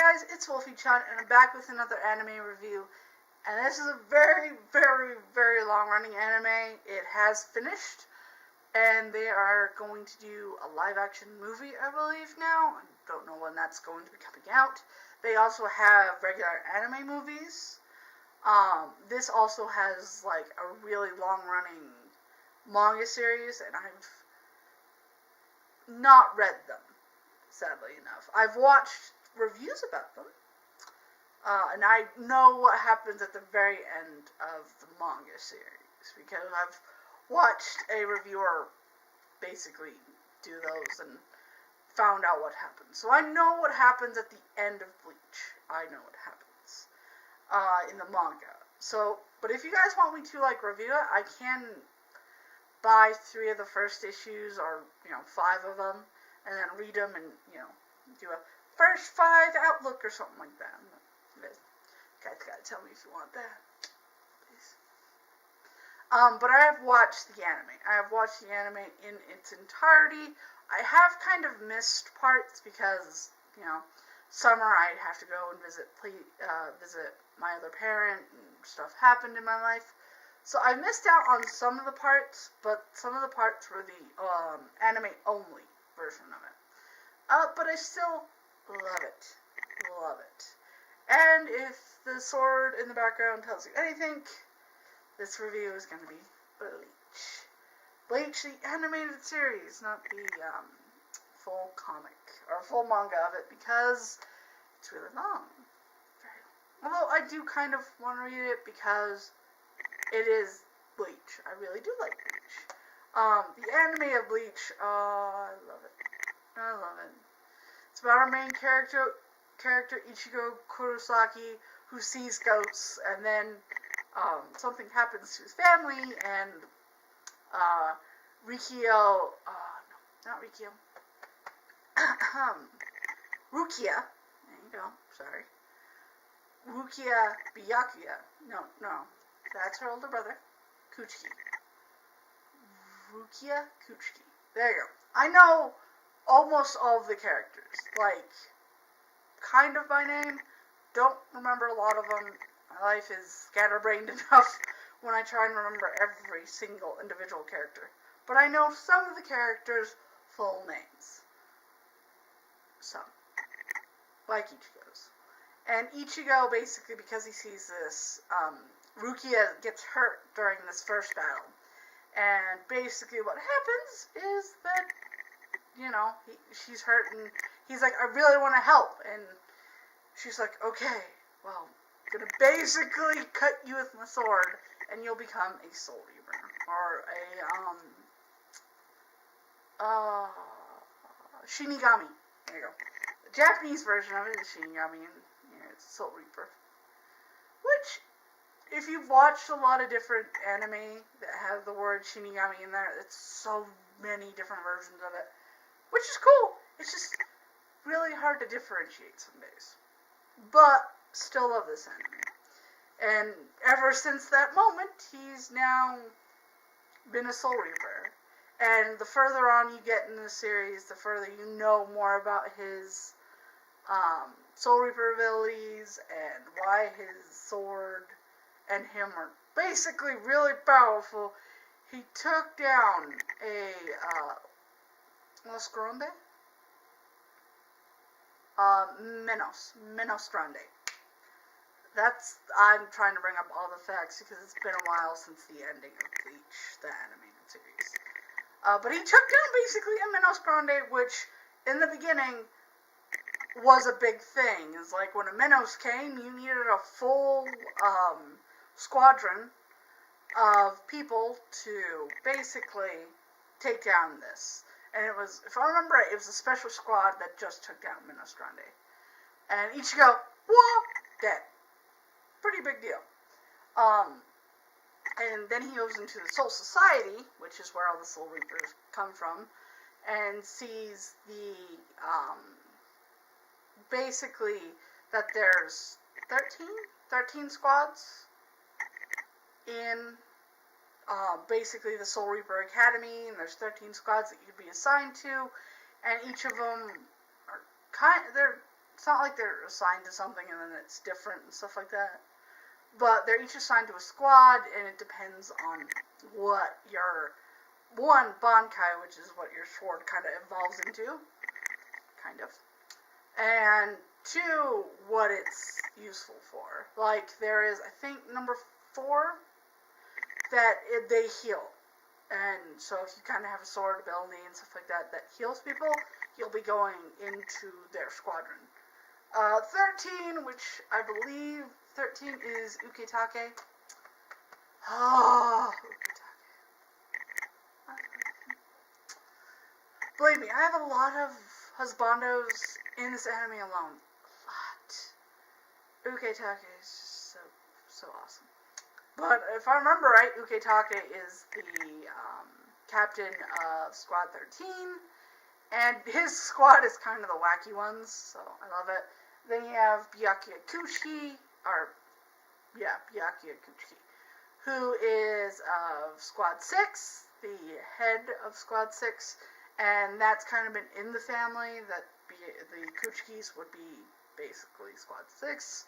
guys, it's Wolfy-Chan, and I'm back with another anime review. And this is a very, very, very long-running anime. It has finished, and they are going to do a live-action movie, I believe, now. I don't know when that's going to be coming out. They also have regular anime movies. This also has, like, a really long-running manga series, and I've not read them, sadly enough. I've watched reviews about them, and I know what happens at the very end of the manga series, because I've watched a reviewer basically do those and found out what happens. So I know what happens at the end of Bleach. I know what happens in the manga. So, but if you guys want me to, like, review it, I can buy 3 of the first issues, or, 5 of them, and then read them and, do a first 5 outlook or something like that. You guys gotta tell me if you want that, please. But I have watched the anime. I have watched the anime in its entirety. I have kind of missed parts because, summer I have to go and visit my other parent, and stuff happened in my life. So I missed out on some of the parts, but some of the parts were the anime-only version of it. But I still love it. Love it. And if the sword in the background tells you anything, this review is going to be Bleach. Bleach, the animated series, not the full comic, or full manga of it, because it's really long. Although I do kind of want to read it because it is Bleach. I really do like Bleach. The anime of Bleach, I love it. I love it. It's about our main character Ichigo Kurosaki, who sees ghosts, and then something happens to his family, and Rikio, not Rikio, Rukia, there you go, sorry, Rukia Byakuya, no, that's her older brother, Kuchiki. Rukia Kuchiki. There you go. I know almost all of the characters. Like, kind of by name. Don't remember a lot of them. My life is scatterbrained enough when I try and remember every single individual character. But I know some of the characters' full names. Some. Like Ichigo's. And Ichigo, basically, because he sees this, Rukia gets hurt during this first battle. And basically what happens is that, she's hurt, and he's like, I really want to help. And she's like, okay, well, I'm going to basically cut you with my sword, and you'll become a soul reaper. Or a, Shinigami. There you go. The Japanese version of it is Shinigami, and it's Soul Reaper. Which, if you've watched a lot of different anime that have the word Shinigami in there, it's so many different versions of it. Which is cool. It's just really hard to differentiate some days. But, still love this anime. And ever since that moment, he's now been a Soul Reaper. And the further on you get in the series, the further you know more about his Soul Reaper abilities, and why his sword and him are basically really powerful. He took down a Los Grande? Menos Grande. I'm trying to bring up all the facts because it's been a while since the ending of Bleach, the animated series. But he took down basically a Menos Grande, which in the beginning was a big thing. It's like when a Menos came, you needed a full squadron of people to basically take down this. And it was, if I remember right, it was a special squad that just took down Menos Grande. And Ichigo, whoa, dead. Pretty big deal. And then he goes into the Soul Society, which is where all the Soul Reapers come from, and sees the, basically, that there's 13 squads in basically the Soul Reaper Academy, and there's 13 squads that you could be assigned to, and each of them are they're It's not like they're assigned to something and then it's different and stuff like that. But they're each assigned to a squad, and it depends on what your, one, Bankai, which is what your sword kind of evolves into, kind of, and two, what it's useful for. Like, there is, I think, number 4, that they heal. And so if you kind of have a sword ability and stuff like that that heals people, you'll be going into their squadron. 13, which I believe 13 is Uketake. Oh, Uketake. Believe me, I have a lot of husbandos in this anime alone. A lot. Uketake is just so awesome. But if I remember right, Uketake is the captain of Squad 13, and his squad is kind of the wacky ones, so I love it. Then you have Byakuya Kuchi, who is of Squad 6, the head of Squad 6, and that's kind of been in the family, that the Kuchikis would be basically Squad 6.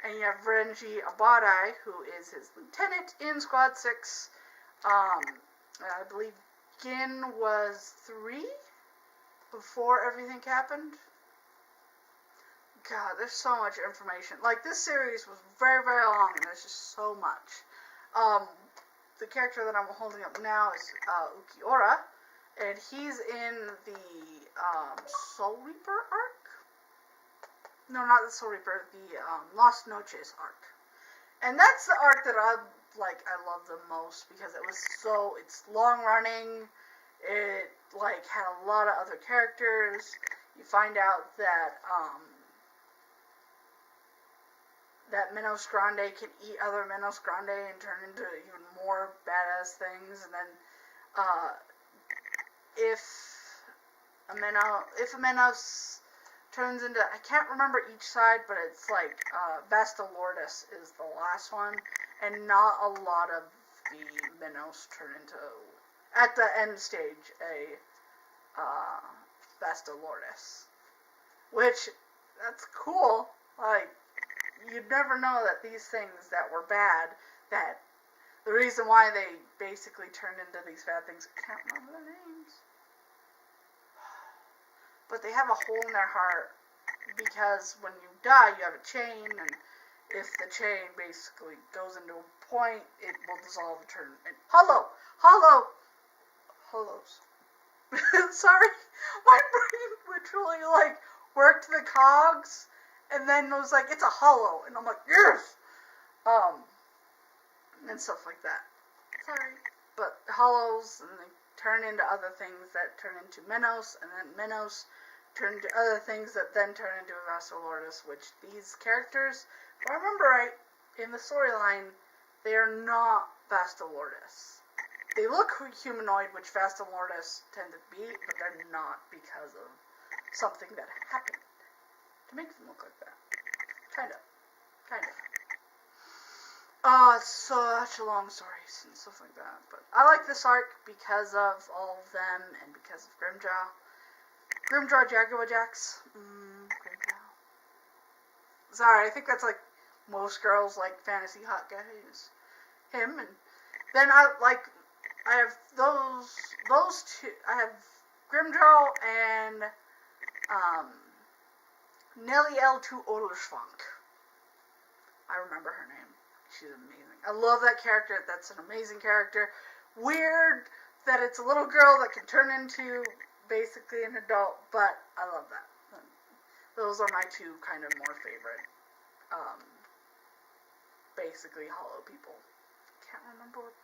And you have Renji Abadai, who is his lieutenant in Squad 6. I believe Gin was 3 before everything happened. God, there's so much information. Like, this series was very, very long, and there's just so much. The character that I'm holding up now is Ukiura, and he's in the Soul Reaper arc? No, not the Soul Reaper, the Lost Noches arc. And that's the arc that I love the most, because it's long running, it, had a lot of other characters. You find out that, that Minos Grande can eat other Minos Grande and turn into even more badass things, and then, if a Minos turns into, I can't remember each side, but it's Vesta Lourdes is the last one, and not a lot of the Minos turn into, at the end stage, a Vesta Lourdes. Which, that's cool. You'd never know that these things that were bad, that the reason why they basically turned into these bad things, I can't remember their names. But they have a hole in their heart, because when you die, you have a chain, and if the chain basically goes into a point, it will dissolve and turn in hollows. Sorry, my brain literally worked the cogs, and then was like, it's a hollow, and I'm like, yes! And stuff like that. Sorry. But hollows, and they turn into other things that turn into Minos, and then Minos turn into other things that then turn into Vesta Lourdes, which these characters, if I remember right, in the storyline, they are not Vesta Lourdes. They look humanoid, which Vesta Lourdes tend to be, but they're not because of something that happened to make them look like that. Kind of. It's such a long story and stuff like that. But I like this arc because of all of them and because of Grimjaw. Grimjaw Jaguar Jax. Grimjaw. Sorry, I think that's most girls fantasy hot guys. Him, and then I have those two. I have Grimjaw and Nelly L2 Oderschwank. I remember her name. She's amazing. I love that character. That's an amazing character. Weird that it's a little girl that can turn into basically an adult, but I love that. Those are my two kind of more favorite, basically hollow people. Can't remember what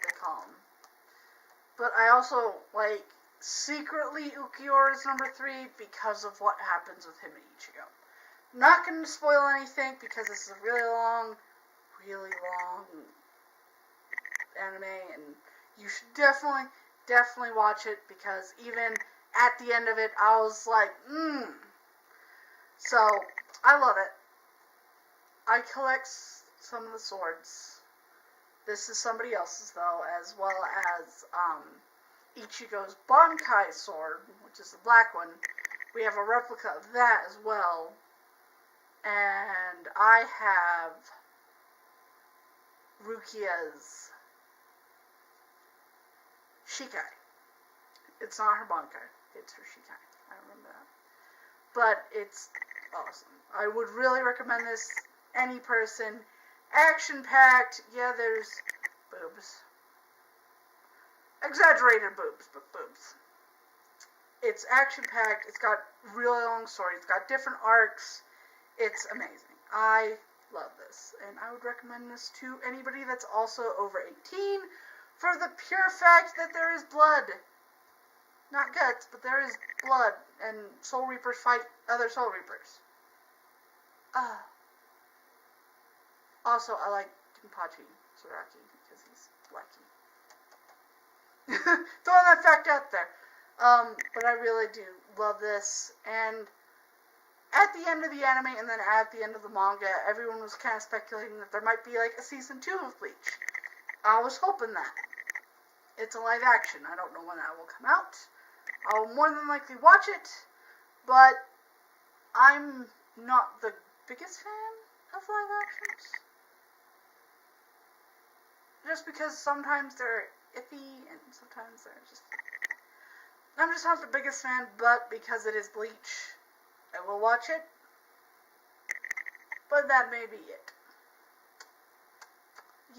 they call them. But I also secretly Ukiura is number 3 because of what happens with him and Ichigo. I'm not going to spoil anything because this is a really long anime, and you should definitely watch it, because even at the end of it, I was like, So, I love it. I collect some of the swords. This is somebody else's, though, as well as Ichigo's Bankai sword, which is the black one, We have a replica of that as well. And I have Rukia's Shikai. It's not her Bankai, it's her Shikai. I remember that. But it's awesome. I would really recommend this. Any person. Action-packed. Yeah, there's boobs. Exaggerated boobs, but boobs. It's action-packed. It's got really long stories. It's got different arcs. It's amazing. I love this. And I would recommend this to anybody that's also over 18 for the pure fact that there is blood. Not guts, but there is blood. And Soul Reapers fight other Soul Reapers. Also, I like Jinpachi Suraki because he's blacky. Throwing that fact out there. But I really do love this. And at the end of the anime and then at the end of the manga, everyone was kind of speculating that there might be like a season 2 of Bleach. I was hoping that. It's a live action. I don't know when that will come out. I'll more than likely watch it, but I'm not the biggest fan of live actions. Just because sometimes they're iffy and sometimes they're just... I'm just not the biggest fan, but because it is Bleach, I will watch it. But that may be it.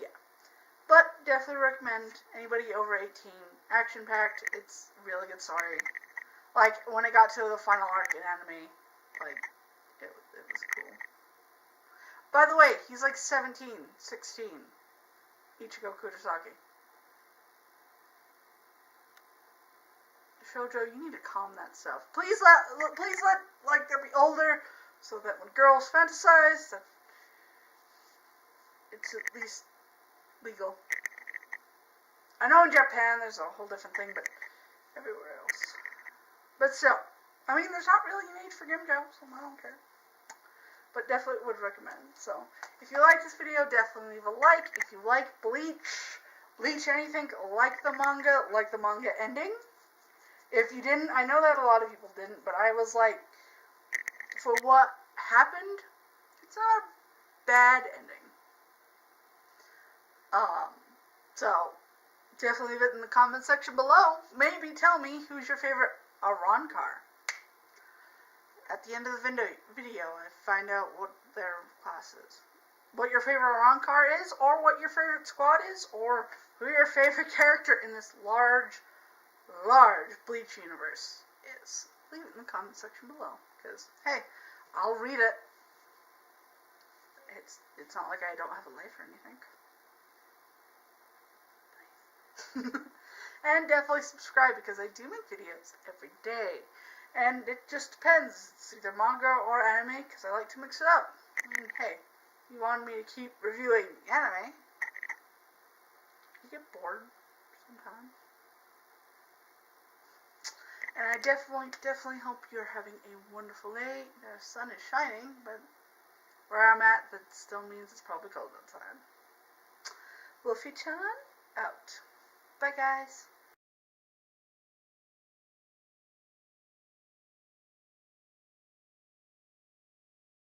Yeah. But definitely recommend anybody over 18. Action-packed. It's really good story. Like, when it got to the final arc in anime, like, it was cool. By the way, he's like 16. Ichigo Kurosaki. Shoujo, you need to calm that stuff. Please let like there be older, so that when girls fantasize, that it's at least legal. I know in Japan there's a whole different thing, but everywhere else. But still, I mean, there's not really an age for Gimjo, so I don't care. But definitely would recommend. So, if you like this video, definitely leave a like. If you like Bleach anything, like the manga ending. If you didn't, I know that a lot of people didn't, but I was like, for what happened, it's not a bad ending. So, definitely leave it in the comment section below. Maybe tell me who's your favorite Arrancar. At the end of the video, I find out what their class is. What your favorite Arrancar is, or what your favorite squad is, or who your favorite character in this large Bleach universe is. Leave it in the comment section below, because, hey, I'll read it. It's not like I don't have a life or anything. And definitely subscribe, because I do make videos every day. And it just depends. It's either manga or anime, because I like to mix it up. I mean, hey, you want me to keep reviewing anime, you get bored sometimes. And I definitely hope you're having a wonderful day. The sun is shining, but where I'm at, that still means it's probably cold outside. Wolfy-Chan, out. Bye, guys.